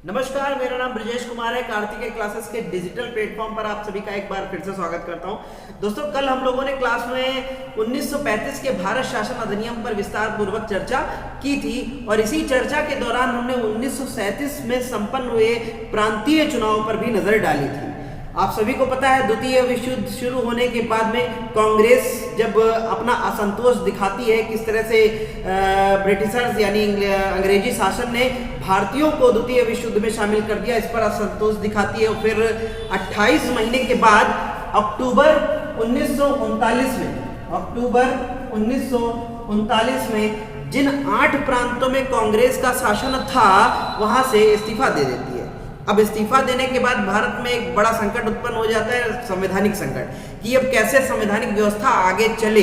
नमस्कार, मेरा नाम ब्रजेश कुमार है। कार्तिकेय क्लासेस के डिजिटल प्लेटफॉर्म पर आप सभी का एक बार फिर से स्वागत करता हूं। दोस्तों, कल हम लोगों ने क्लास में 1935 के भारत शासन अधिनियम पर विस्तार पूर्वक चर्चा की थी और इसी चर्चा के दौरान हमने 1937 में संपन्न हुए प्रांतीय चुनाव पर भी नजर डाली थी। आप सभी को पता है, द्वितीय विश्व युद्ध शुरू होने के बाद में कांग्रेस जब अपना असंतोष दिखाती है किस तरह से ब्रिटिशर्स यानी अंग्रेजी शासन ने भारतीयों को द्वितीय विश्व युद्ध में शामिल कर दिया, इस पर असंतोष दिखाती है। और फिर 28 महीने के बाद अक्टूबर 1939 में जिन 8 प्रांतों में कांग्रेस का शासन था वहां से इस्तीफा दे देती है। अब इस्तीफा देने के बाद भारत में एक बड़ा संकट उत्पन्न हो जाता है, संवैधानिक संकट, कि अब कैसे संवैधानिक व्यवस्था आगे चले।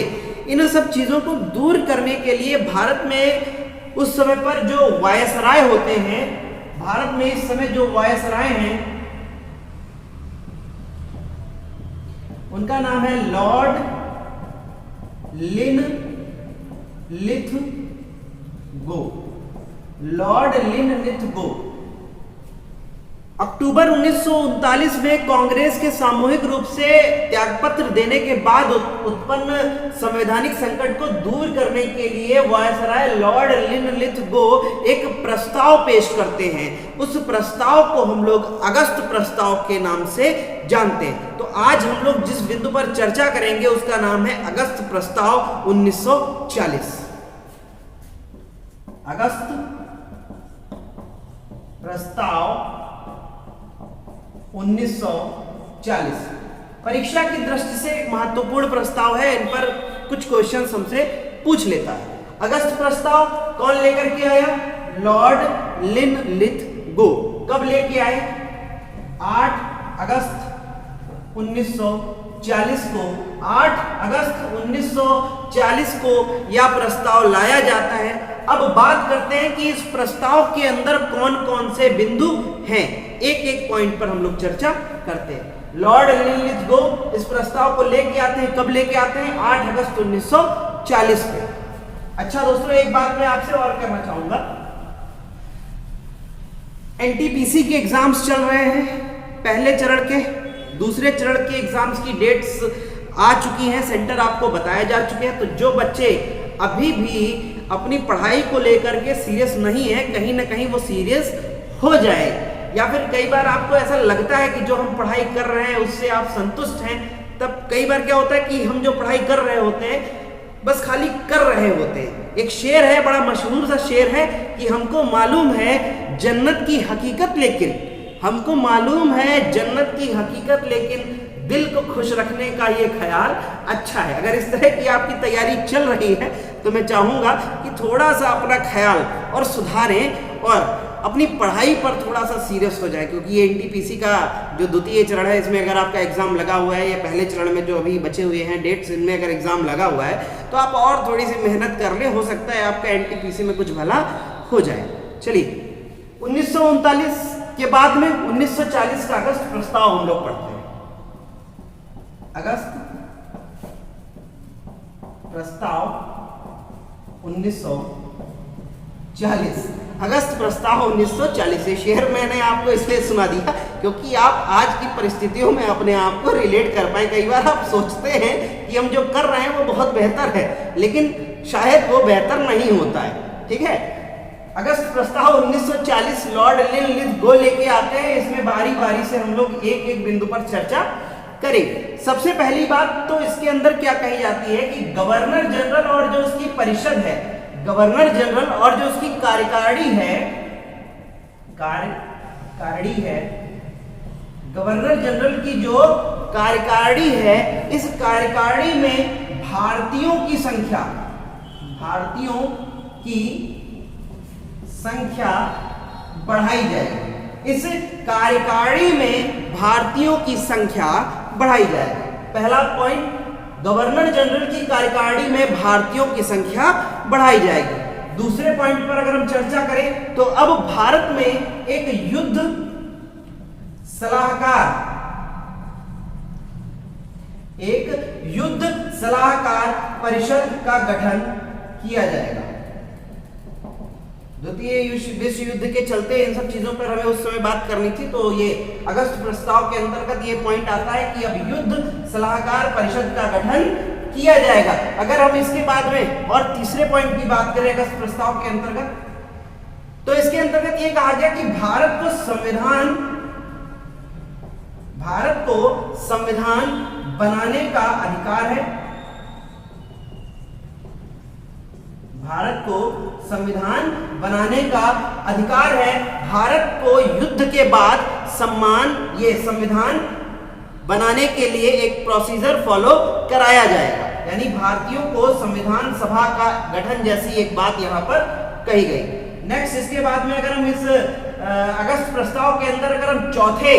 इन सब चीजों को दूर करने के लिए भारत में उस समय पर जो वायसराय होते हैं, भारत में इस समय जो वायसराय हैं उनका नाम है लॉर्ड लिनलिथगो। लॉर्ड लिनलिथगो अक्टूबर 1939 में कांग्रेस के सामूहिक रूप से त्यागपत्र देने के बाद उत्पन्न संवैधानिक संकट को दूर करने के लिए वायसराय लॉर्ड लिनलिथगो एक प्रस्ताव पेश करते हैं। उस प्रस्ताव को हम लोग अगस्त प्रस्ताव के नाम से जानते हैं। तो आज हम लोग जिस बिंदु पर चर्चा करेंगे उसका नाम है अगस्त प्रस्ताव 1940। अगस्त प्रस्ताव 1940 परीक्षा की दृष्टि से एक महत्वपूर्ण प्रस्ताव है। इन पर कुछ क्वेश्चंस हमसे पूछ लेता है। अगस्त प्रस्ताव कौन लेकर के आया? Lord Linlithgow. कब लेके आए? 8 अगस्त 1940 को। 8 अगस्त 1940 को यह प्रस्ताव लाया जाता है। अब बात करते हैं कि इस प्रस्ताव के अंदर कौन कौन से बिंदु हैं। एक एक पॉइंट पर हम लोग चर्चा करते हैं। लॉर्ड लिनलिथगो इस प्रस्ताव को लेके आते हैं। कब लेके आते हैं? 8 अगस्त 1940 पे। अच्छा दोस्तों, एक बात मैं आपसे और करना चाहूंगा। एनटीपीसी के एग्जाम्स चल रहे हैं, पहले चरण के, दूसरे चरण के एग्जाम्स की डेट्स आ चुकी हैं, सेंटर आपको बताए जा चुके हैं। तो जो बच्चे अभी भी अपनी पढ़ाई को लेकर के सीरियस नहीं है, कहीं ना कहीं वो सीरियस हो जाए। या फिर कई बार आपको ऐसा लगता है कि जो हम पढ़ाई कर रहे हैं उससे आप संतुष्ट हैं, तब कई बार क्या होता है कि हम जो पढ़ाई कर रहे होते हैं बस खाली कर रहे होते हैं। एक शेर है, बड़ा मशहूर सा शेर है कि हमको मालूम है जन्नत की हकीकत, लेकिन हमको मालूम है जन्नत की हकीकत, लेकिन दिल को खुश रखने का ये ख्याल अच्छा है। अगर इस तरह की आपकी तैयारी चल रही है तो मैं चाहूंगा कि थोड़ा सा अपना ख्याल और सुधारें और अपनी पढ़ाई पर थोड़ा सा सीरियस हो जाए, क्योंकि ये एनटीपीसी का जो द्वितीय चरण है इसमें अगर आपका एग्जाम लगा हुआ है, या पहले चरण में जो अभी बचे हुए हैं डेट्स, इनमें अगर एग्जाम लगा हुआ है तो आप और थोड़ी सी मेहनत कर ले, हो सकता है आपका एनटीपीसी में कुछ भला हो जाए। चलिए, 1939 के बाद में 1940 का अगस्त प्रस्ताव हम लोग पढ़ते हैं। अगस्त प्रस्ताव 1940। अगस्त प्रस्ताव 1940। ये शेर मैंने आपको इसलिए सुना दिया क्योंकि आप आज की परिस्थितियों में अपने आप को रिलेट कर पाए। कई बार आप सोचते हैं कि हम जो कर रहे हैं वो बहुत बेहतर है, लेकिन शायद वो बेहतर नहीं होता है। ठीक है, अगस्त प्रस्ताव 1940 लॉर्ड लिनलिथगो लेके आते हैं। इसमें बारी बारी से हम लोग एक एक बिंदु पर चर्चा करेंगे। सबसे पहली बात तो इसके अंदर क्या कही जाती है कि गवर्नर जनरल और जो उसकी परिषद है, गवर्नर जनरल और जो उसकी कार्यकारिणी है, गवर्नर जनरल की जो कार्यकारिणी है, इस कार्यकारिणी में भारतीयों की संख्या बढ़ाई जाएगी। इस कार्यकारिणी में भारतीयों की संख्या बढ़ाई जाएगी। पहला पॉइंट, गवर्नर जनरल की कार्यकारिणी में भारतीयों की संख्या बढ़ाई जाएगी। दूसरे पॉइंट पर अगर हम चर्चा करें तो अब भारत में एक युद्ध सलाहकार परिषद का गठन किया जाएगा। द्वितीय विश्व युद्ध के चलते इन सब चीजों पर हमें उस समय बात करनी थी, तो ये अगस्त प्रस्ताव के अंतर्गत ये पॉइंट आता है कि अब युद्ध सलाहकार परिषद का गठन किया जाएगा। अगर हम इसके बाद में और तीसरे पॉइंट की बात करें अगस्त प्रस्ताव के अंतर्गत, तो इसके अंतर्गत ये कहा गया कि भारत को संविधान बनाने का अधिकार है। भारत को संविधान बनाने का अधिकार है। भारत को युद्ध के बाद ये संविधान बनाने के लिए एक प्रोसीजर फॉलो कराया जाएगा, यानी भारतीयों को संविधान सभा का गठन जैसी एक बात यहाँ पर कही गई। नेक्स्ट, इसके बाद में अगर हम इस अगस्त प्रस्ताव के अंदर अगर हम चौथे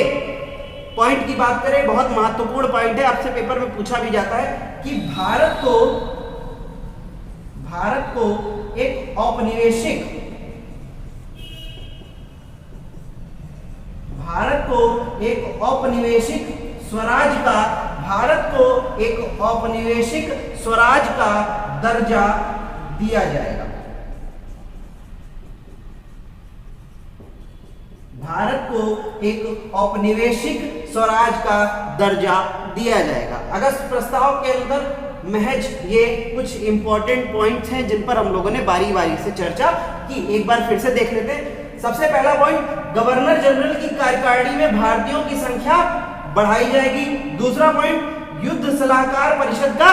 पॉइंट की बात करें, बहुत महत्वपूर्ण पॉइंट है, आपसे पेपर में पूछा भी जाता है कि भारत को एक औपनिवेशिक स्वराज का दर्जा दिया जाएगा। भारत को एक औपनिवेशिक स्वराज का दर्जा दिया जाएगा। अगस्त प्रस्ताव के अंदर महज ये कुछ इंपॉर्टेंट पॉइंट्स हैं जिन पर हम लोगों ने बारी बारी से चर्चा की। एक बार फिर से देख लेते हैं। सबसे पहला पॉइंट, गवर्नर जनरल की कार्यकारिणी में भारतीयों की संख्या बढ़ाई जाएगी। दूसरा पॉइंट, युद्ध सलाहकार परिषद का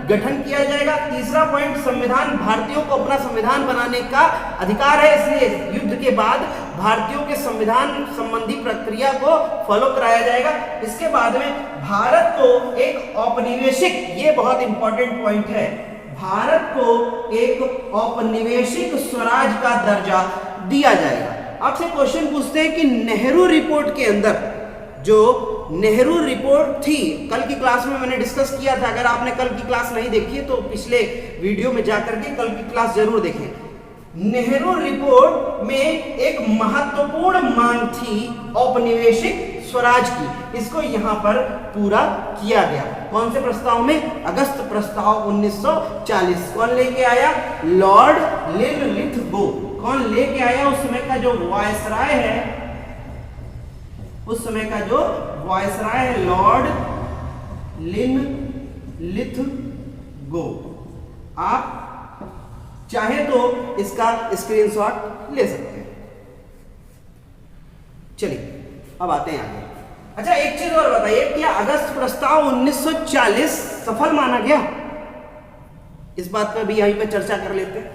गठन किया जाएगा। तीसरा पॉइंट, संविधान, भारतीयों को अपना संविधान बनाने का अधिकार है, इसलिए युद्ध के बाद भारतीयों के संविधान संबंधी प्रक्रिया को फॉलो कराया जाएगा। इसके बाद में भारत को एक औपनिवेशिक, ये बहुत इंपॉर्टेंट पॉइंट है, भारत को एक औपनिवेशिक स्वराज का दर्जा दिया जाएगा। आपसे क्वेश्चन पूछते हैं कि नेहरू रिपोर्ट के अंदर, जो नेहरू रिपोर्ट थी, कल की क्लास में मैंने डिस्कस किया था, अगर आपने कल की क्लास नहीं देखी है तो पिछले वीडियो में जाकर के कल की क्लास जरूर देखें। नेहरू रिपोर्ट में एक महत्वपूर्ण मांग थी औपनिवेशिक स्वराज की, इसको यहां पर पूरा किया गया। कौन से प्रस्ताव में? अगस्त प्रस्ताव 1940। कौन लेके आया? Lord Linlithgow. कौन लेके आया? उस समय का जो वायसराय है, लॉर्ड लिनलिथगो। आप चाहे तो इसका स्क्रीनशॉट ले सकते हैं। चलिए अब आते हैं आगे। अच्छा, एक चीज और बताइए, क्या अगस्त प्रस्ताव 1940 सफल माना गया? इस बात पर भी यहीं पे चर्चा कर लेते हैं।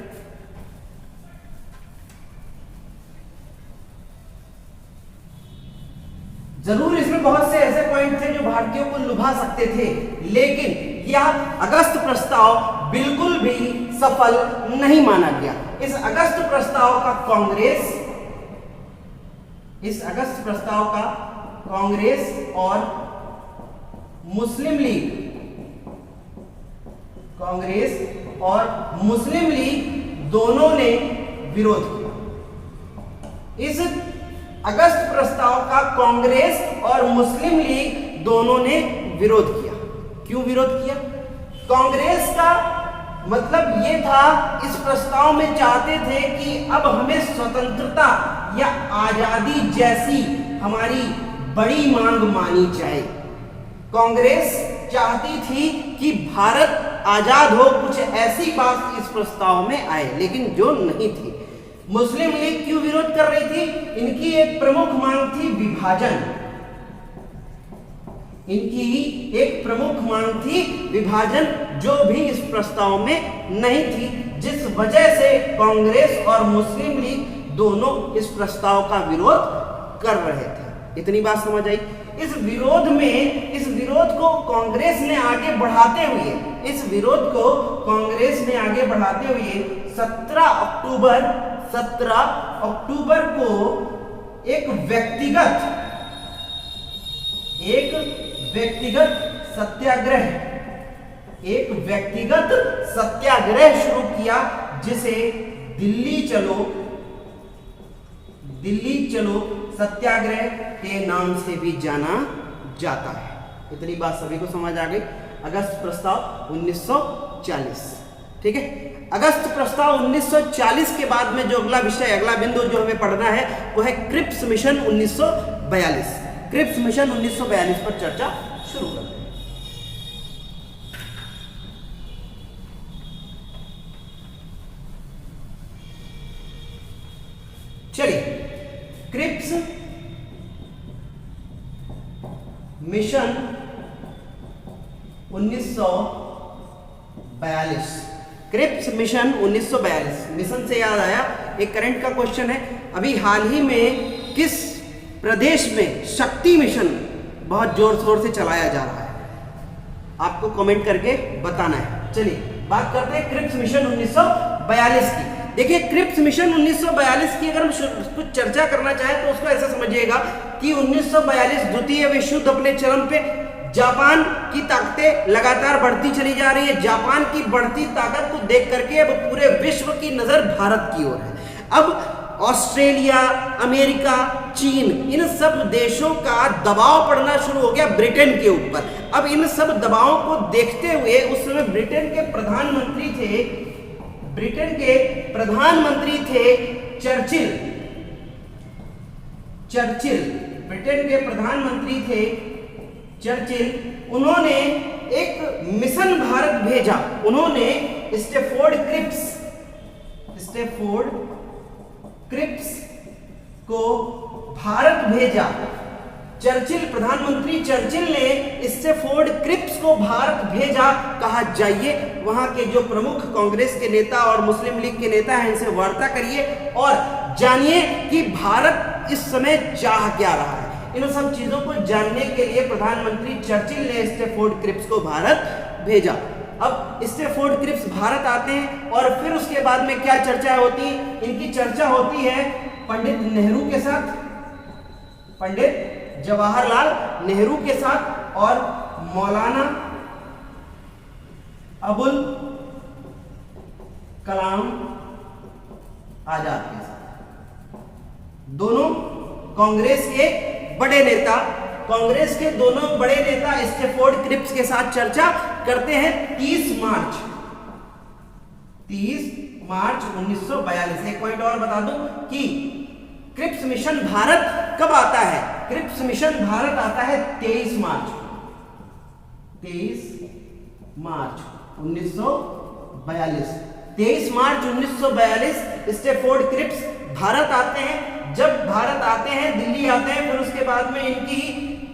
जरूर इसमें बहुत से ऐसे पॉइंट थे जो भारतीयों को लुभा सकते थे, लेकिन यह अगस्त प्रस्ताव बिल्कुल भी सफल नहीं माना गया। इस अगस्त प्रस्ताव का कांग्रेस और मुस्लिम लीग दोनों ने विरोध किया। इस अगस्त प्रस्ताव का कांग्रेस और मुस्लिम लीग दोनों ने विरोध किया। क्यों विरोध किया? कांग्रेस का मतलब ये था, इस प्रस्ताव में चाहते थे कि अब हमें स्वतंत्रता या आजादी जैसी हमारी बड़ी मांग मानी जाए। कांग्रेस चाहती थी कि भारत आजाद हो, कुछ ऐसी बात इस प्रस्ताव में आए, लेकिन जो नहीं थी। मुस्लिम लीग क्यों विरोध कर रही थी? इनकी एक प्रमुख मांग थी विभाजन, जो भी इस प्रस्ताव में नहीं थी, जिस वजह से कांग्रेस और मुस्लिम लीग दोनों इस प्रस्ताव का विरोध कर रहे थे। इतनी बात समझ आई? इस विरोध को कांग्रेस ने आगे बढ़ाते हुए 17 अक्टूबर को एक व्यक्तिगत सत्याग्रह शुरू किया, जिसे दिल्ली चलो सत्याग्रह के नाम से भी जाना जाता है। इतनी बात सभी को समझ आ गई। अगस्त प्रस्ताव 1940। ठीक है। अगस्त प्रस्ताव 1940 के बाद में जो अगला विषय, अगला बिंदु जो हमें पढ़ना है वो है क्रिप्स मिशन 1942। क्रिप्स मिशन 1942 पर चर्चा शुरू करते हैं। चलिए, Cripps mission 1942, Cripps mission 1942। Mission से याद आया, एक करंट का क्वेश्चन है, अभी हाल ही में किस प्रदेश में शक्ति मिशन बहुत जोर शोर से चलाया जा रहा है, आपको कमेंट करके बताना है। चलिए बात करते हैं क्रिप्स मिशन 1942 की। देखिए, क्रिप्स मिशन 1942 की अगर हम कुछ चर्चा करना चाहें तो उसको ऐसा समझिएगा कि 1942 द्वितीय विश्व युद्ध अपने चरम पे, जापान की ताकतें लगातार बढ़ती चली जा रही है। जापान की बढ़ती ताकत को देख करके अब पूरे विश्व की नजर भारत की ओर है। अब ऑस्ट्रेलिया, अमेरिका, चीन, इन सब देशों का दबाव पड़ना शुरू हो गया ब्रिटेन के ऊपर। अब इन सब दबावों को देखते हुए उस समय ब्रिटेन के प्रधानमंत्री थे चर्चिल। ब्रिटेन के प्रधानमंत्री थे चर्चिल। उन्होंने एक मिशन भारत भेजा। उन्होंने स्टैफोर्ड क्रिप्स को भारत भेजा। प्रधानमंत्री चर्चिल ने स्टैफोर्ड क्रिप्स को भारत भेजा। कहा जाइए वहां के जो प्रमुख कांग्रेस के नेता और मुस्लिम लीग के नेता हैं इनसे वार्ता करिए और जानिए कि भारत इस समय चाह क्या रहा है। इन सब चीजों को जानने के लिए प्रधानमंत्री चर्चिल ने स्टैफोर्ड क्रिप्स को भारत भेजा। अब स्टैफोर्ड क्रिप्स भारत आते हैं और फिर उसके बाद में क्या चर्चा होती है? इनकी चर्चा होती है पंडित नेहरू के साथ, पंडित जवाहरलाल नेहरू के साथ और मौलाना अबुल कलाम आजाद के साथ। दोनों कांग्रेस के बड़े नेता, कांग्रेस के दोनों बड़े नेता स्टैफोर्ड क्रिप्स के साथ चर्चा करते हैं 30 मार्च 1942। एक पॉइंट और बता दूं कि क्रिप्स मिशन भारत कब आता है? क्रिप्स मिशन भारत आता है 23 मार्च 1942। 23 मार्च 1942 स्टैफोर्ड क्रिप्स भारत आते हैं। जब भारत आते हैं, दिल्ली आते हैं, फिर उसके बाद में इनकी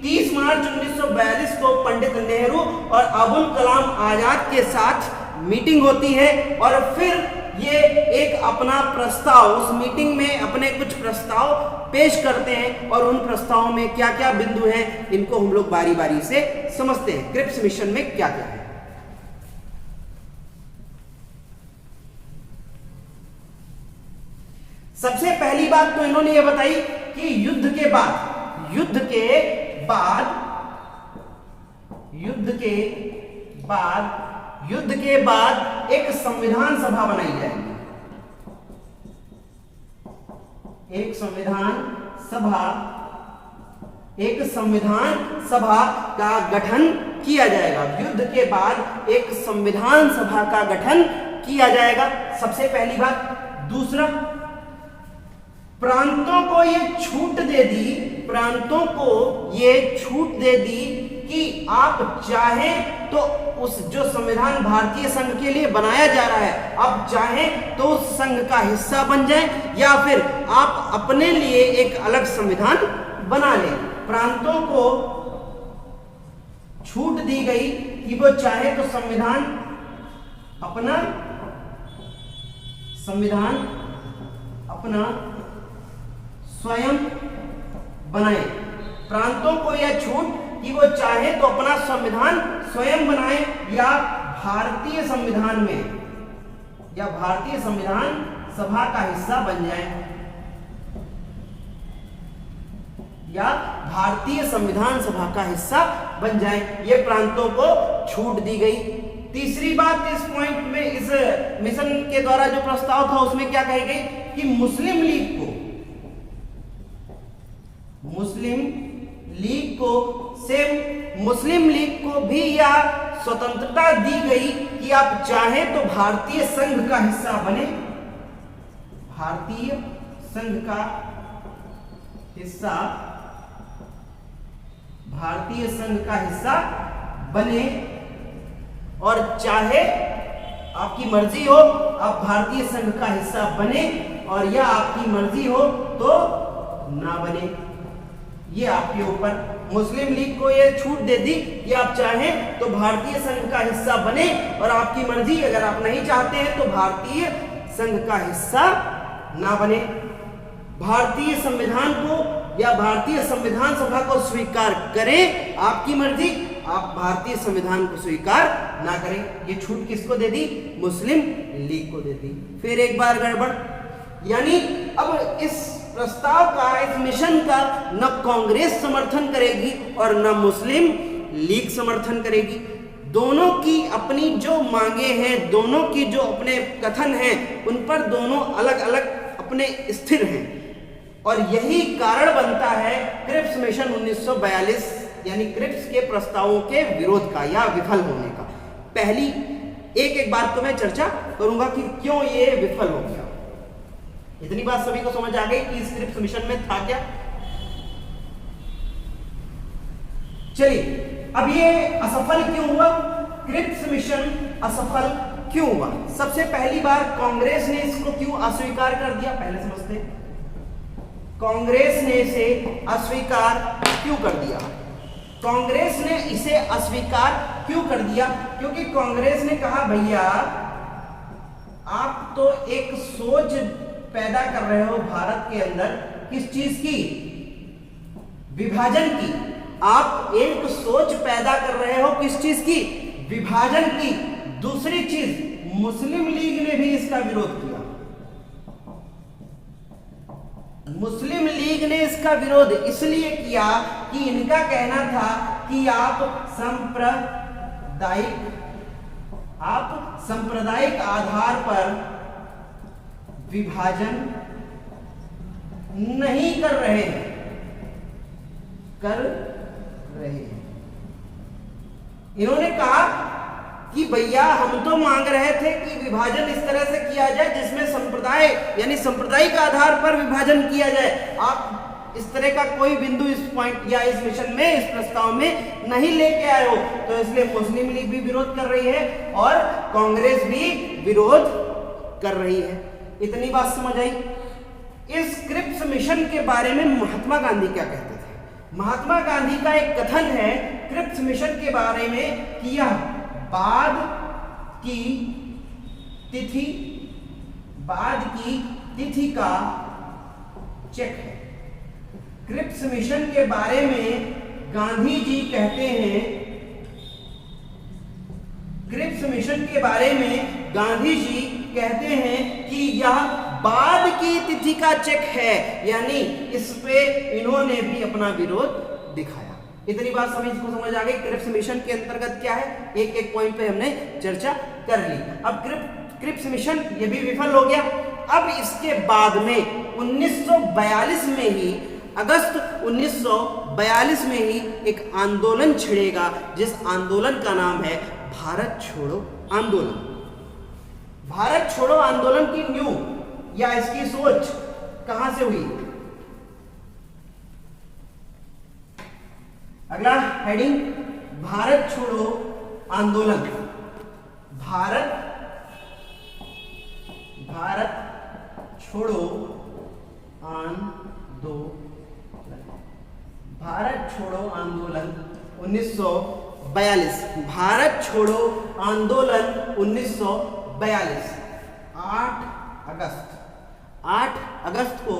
30 मार्च 1942 को पंडित नेहरू और अबुल कलाम आजाद के साथ मीटिंग होती है और फिर ये एक अपना प्रस्ताव, उस मीटिंग में अपने कुछ प्रस्ताव पेश करते हैं और उन प्रस्तावों में क्या क्या बिंदु हैं इनको हम लोग बारी बारी से समझते हैं। क्रिप्स मिशन में क्या क्या है? सबसे पहली बात तो इन्होंने ये बताई कि युद्ध के बाद एक संविधान सभा बनाई जाएगी। एक संविधान सभा का गठन किया जाएगा। युद्ध के बाद एक संविधान सभा का गठन किया जाएगा, सबसे पहली बात। दूसरा, प्रांतों को ये छूट दे दी कि आप चाहें तो उस जो संविधान भारतीय संघ के लिए बनाया जा रहा है, आप चाहें तो उस संघ का हिस्सा बन जाएं या फिर आप अपने लिए एक अलग संविधान बना लें। प्रांतों को छूट दी गई कि वो चाहे तो संविधान अपना स्वयं बनाए। प्रांतों को यह छूट कि वो चाहे तो अपना संविधान स्वयं बनाए या भारतीय संविधान सभा का हिस्सा बन जाए, ये प्रांतों को छूट दी गई। तीसरी बात इस पॉइंट में, इस मिशन के द्वारा जो प्रस्ताव था उसमें क्या कही गई कि मुस्लिम लीग को भी यह स्वतंत्रता दी गई कि आप चाहें तो भारतीय संघ का हिस्सा बने, भारतीय संघ का हिस्सा, भारतीय संघ का हिस्सा बने, और चाहे आपकी मर्जी हो आप भारतीय संघ का हिस्सा बने और या आपकी मर्जी हो तो ना बने, ये आपके ऊपर। मुस्लिम लीग को ये छूट दे दी कि आप चाहें तो भारतीय संघ का हिस्सा बने और आपकी मर्जी, अगर आप नहीं चाहते हैं तो भारतीय संघ का हिस्सा ना बने। भारतीय संविधान को या भारतीय संविधान सभा को स्वीकार करें, आपकी मर्जी, आप भारतीय संविधान को स्वीकार ना करें। ये छूट किसको दे दी? मुस्लिम लीग को दे दी। फिर एक बार गड़बड़, यानी अब इस प्रस्ताव का, इस मिशन का न कांग्रेस समर्थन करेगी और न मुस्लिम लीग समर्थन करेगी। दोनों की अपनी जो मांगे हैं, दोनों की जो अपने कथन हैं, उन पर दोनों अलग अलग अपने स्थिर हैं और यही कारण बनता है क्रिप्स मिशन 1942 यानी क्रिप्स के प्रस्तावों के विरोध का या विफल होने का। पहली एक एक बात को मैं चर्चा करूंगा कि क्यों ये विफल हो गया। इतनी बात सभी को समझ आ गई कि इस क्रिप्स मिशन में था क्या? चलिए, अब ये असफल क्यों हुआ? क्रिप्स मिशन असफल क्यों हुआ? सबसे पहली बार कांग्रेस ने इसको क्यों अस्वीकार कर दिया, पहले समझते हैं। कांग्रेस ने इसे अस्वीकार क्यों कर दिया? कांग्रेस ने इसे अस्वीकार क्यों कर दिया? क्योंकि कांग्रेस ने कहा भैया आप तो एक सोच पैदा कर रहे हो भारत के अंदर, किस चीज की? विभाजन की। आप एक सोच पैदा कर रहे हो किस चीज की? विभाजन की। दूसरी चीज, मुस्लिम लीग ने भी इसका विरोध किया। मुस्लिम लीग ने इसका विरोध इसलिए किया कि इनका कहना था कि आप सांप्रदायिक आधार पर विभाजन नहीं कर रहे हैं, इन्होंने कहा कि भैया हम तो मांग रहे थे कि विभाजन इस तरह से किया जाए जिसमें संप्रदाय यानी सांप्रदायिक आधार पर विभाजन किया जाए। आप इस तरह का कोई बिंदु इस पॉइंट या इस मिशन में, इस प्रस्ताव में नहीं लेके आए हो, तो इसलिए मुस्लिम लीग भी विरोध कर रही है और कांग्रेस भी विरोध कर रही है। इतनी बात समझ आई। इस क्रिप्स मिशन के बारे में महात्मा गांधी क्या कहते थे? महात्मा गांधी का एक कथन है क्रिप्स मिशन के बारे में कि यह बाद की तिथि का चेक है। क्रिप्स मिशन के बारे में गांधी जी कहते हैं, क्रिप्स मिशन के बारे में गांधी जी कहते हैं कि यह बाद की तिथि का चेक है, यानी इस पे इन्होंने भी अपना विरोध दिखाया। इतनी बात समझ आ गई। क्रिप्स मिशन के अंतर्गत क्या है, एक एक पॉइंट पे हमने चर्चा कर ली। अब क्रिप्स मिशन ये भी विफल हो गया। अब इसके बाद में 1942 में ही, अगस्त 1942 में ही एक आंदोलन छिड़ेगा जिस आंदोलन का नाम है भारत छोड़ो आंदोलन। भारत छोड़ो आंदोलन की न्यू या इसकी सोच कहां से हुई? अगला हेडिंग, भारत छोड़ो आंदोलन। भारत छोड़ो आंदोलन, भारत छोड़ो आंदोलन 1942। भारत छोड़ो आंदोलन 1942। 8 अगस्त को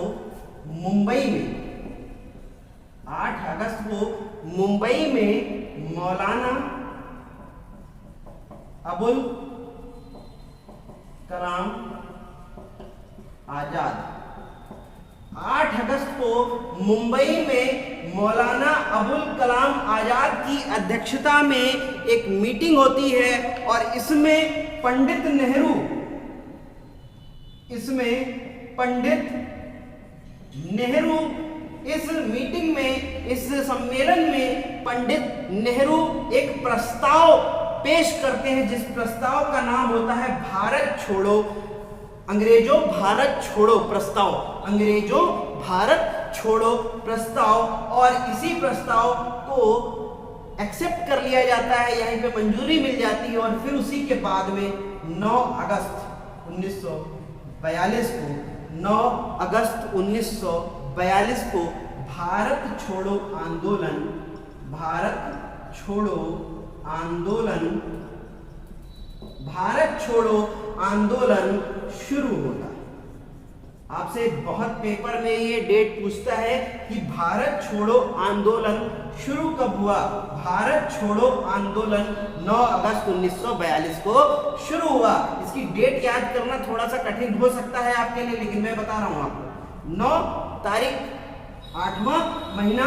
मुंबई में मौलाना अबुल कलाम आजाद, 8 अगस्त को मुंबई में मौलाना अबुल कलाम आजाद की अध्यक्षता में एक मीटिंग होती है और इसमें पंडित नेहरू इस मीटिंग में, इस सम्मेलन में पंडित नेहरू एक प्रस्ताव पेश करते हैं, जिस प्रस्ताव का नाम होता है भारत छोड़ो, अंग्रेजों भारत छोड़ो प्रस्ताव, अंग्रेजों भारत छोड़ो प्रस्ताव। और इसी प्रस्ताव को एक्सेप्ट कर लिया जाता है, यहीं पे मंजूरी मिल जाती है। और फिर उसी के बाद में 9 अगस्त 1942 को 9 अगस्त 1942 को भारत छोड़ो आंदोलन, भारत छोड़ो आंदोलन, भारत छोड़ो आंदोलन शुरू होता है। आपसे बहुत पेपर में ये डेट पूछता है कि भारत छोड़ो आंदोलन शुरू कब हुआ। भारत छोड़ो आंदोलन 9 अगस्त 1942 को शुरू हुआ। इसकी डेट याद करना थोड़ा सा कठिन हो सकता है आपके लिए, लेकिन मैं बता रहा हूं आपको। 9 तारीख 8वां महीना,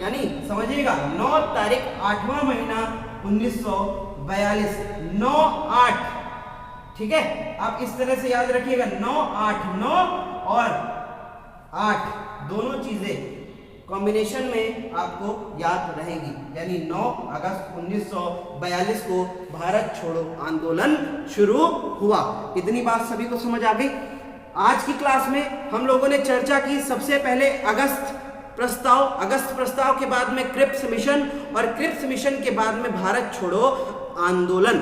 यानी समझिएगा 9 तारीख 8वां महीना 1942, 9/8, ठीक है। आप इस तरह से याद रखिएगा, 9/8, 9 और 8 दोनों चीजें कॉम्बिनेशन में आपको याद रहेगी, यानी 9 अगस्त 1942 को भारत छोड़ो आंदोलन शुरू हुआ। इतनी बात सभी को समझ आ गई। आज की क्लास में हम लोगों ने चर्चा की सबसे पहले अगस्त प्रस्ताव, अगस्त प्रस्ताव के बाद में क्रिप्स मिशन, और क्रिप्स मिशन के बाद में भारत छोड़ो आंदोलन।